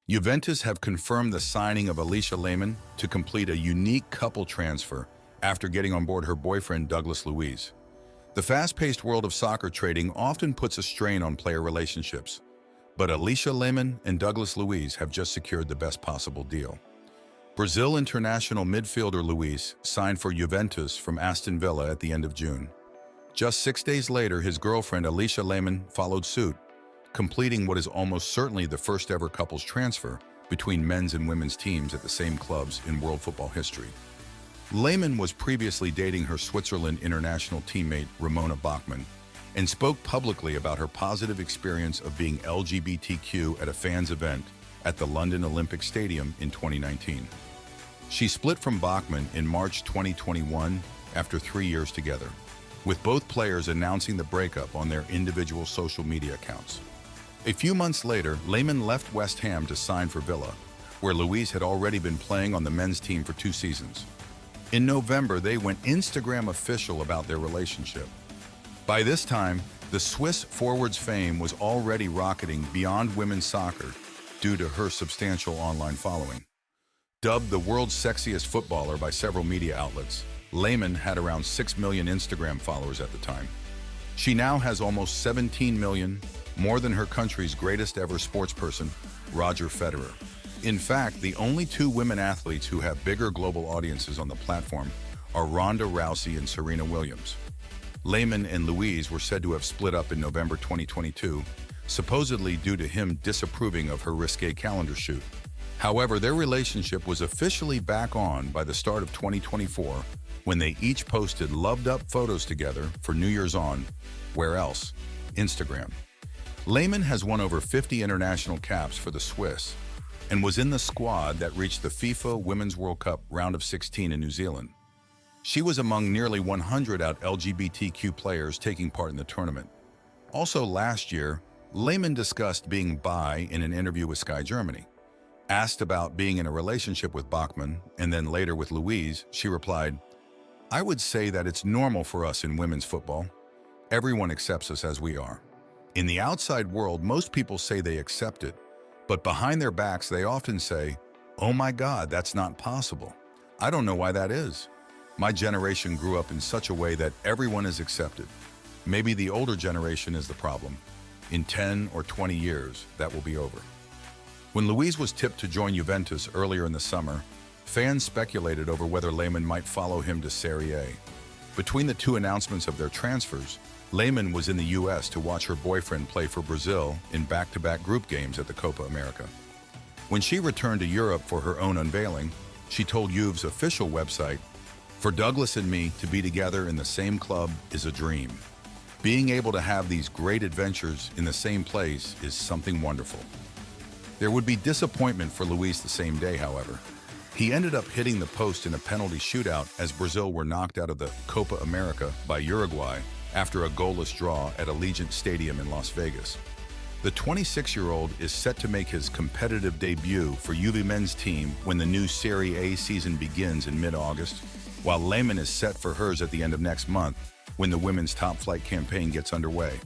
Juventus have confirmed the signing of Alisha Lehmann to complete a unique couple transfer after getting on board her boyfriend Douglas Luiz. The fast-paced world of soccer trading often puts a strain on player relationships, but Alisha Lehmann and Douglas Luiz have just secured the best possible deal. Brazil international midfielder Luiz signed for Juventus from Aston Villa at the end of June. Just 6 days later, his girlfriend Alisha Lehmann followed suit, completing what is almost certainly the first ever couples transfer between men's and women's teams at the same clubs in world football history. Lehmann was previously dating her Switzerland international teammate Ramona Bachmann and spoke publicly about her positive experience of being LGBTQ at a fans event at the London Olympic Stadium in 2019. She split from Bachmann in March 2021 after 3 years together, with both players announcing the breakup on their individual social media accounts. A few months later, Lehmann left West Ham to sign for Villa, where Luiz had already been playing on the men's team for 2 seasons. In November, they went Instagram official about their relationship. By this time, the Swiss forward's fame was already rocketing beyond women's soccer due to her substantial online following. Dubbed the world's sexiest footballer by several media outlets, Lehmann had around 6 million Instagram followers at the time. She now has almost 17 million, more than her country's greatest ever sportsperson, Roger Federer. In fact, the only 2 women athletes who have bigger global audiences on the platform are Ronda Rousey and Serena Williams. Lehmann and Luiz were said to have split up in November 2022, supposedly due to him disapproving of her risque calendar shoot. However, their relationship was officially back on by the start of 2024 when they each posted loved-up photos together for New Year's on, where else? Instagram. Lehmann has won over 50 international caps for the Swiss and was in the squad that reached the FIFA Women's World Cup round of 16 in New Zealand. She was among nearly 100 LGBTQ players taking part in the tournament. Also last year, Lehmann discussed being bi in an interview with Sky Germany. Asked about being in a relationship with Bachmann and then later with Luiz, she replied, "I would say that it's normal for us in women's football. Everyone accepts us as we are. In the outside world, most people say they accept it, but behind their backs, they often say, 'Oh my God, that's not possible. I don't know why that is. My generation grew up in such a way that everyone is accepted. Maybe the older generation is the problem. In 10 or 20 years, that will be over.'" When Luiz was tipped to join Juventus earlier in the summer, fans speculated over whether Lehmann might follow him to Serie A. Between the 2 announcements of their transfers, Lehmann was in the U.S. to watch her boyfriend play for Brazil in back-to-back group games at the Copa America. When she returned to Europe for her own unveiling, she told Juve's official website, "For Douglas and me to be together in the same club is a dream. Being able to have these great adventures in the same place is something wonderful." There would be disappointment for Luiz the same day, however. He ended up hitting the post in a penalty shootout as Brazil were knocked out of the Copa America by Uruguay after a goalless draw at Allegiant Stadium in Las Vegas. The 26-year-old is set to make his competitive debut for Juve men's team when the new Serie A season begins in mid-August, while Lehmann is set for hers at the end of next month when the women's top-flight campaign gets underway.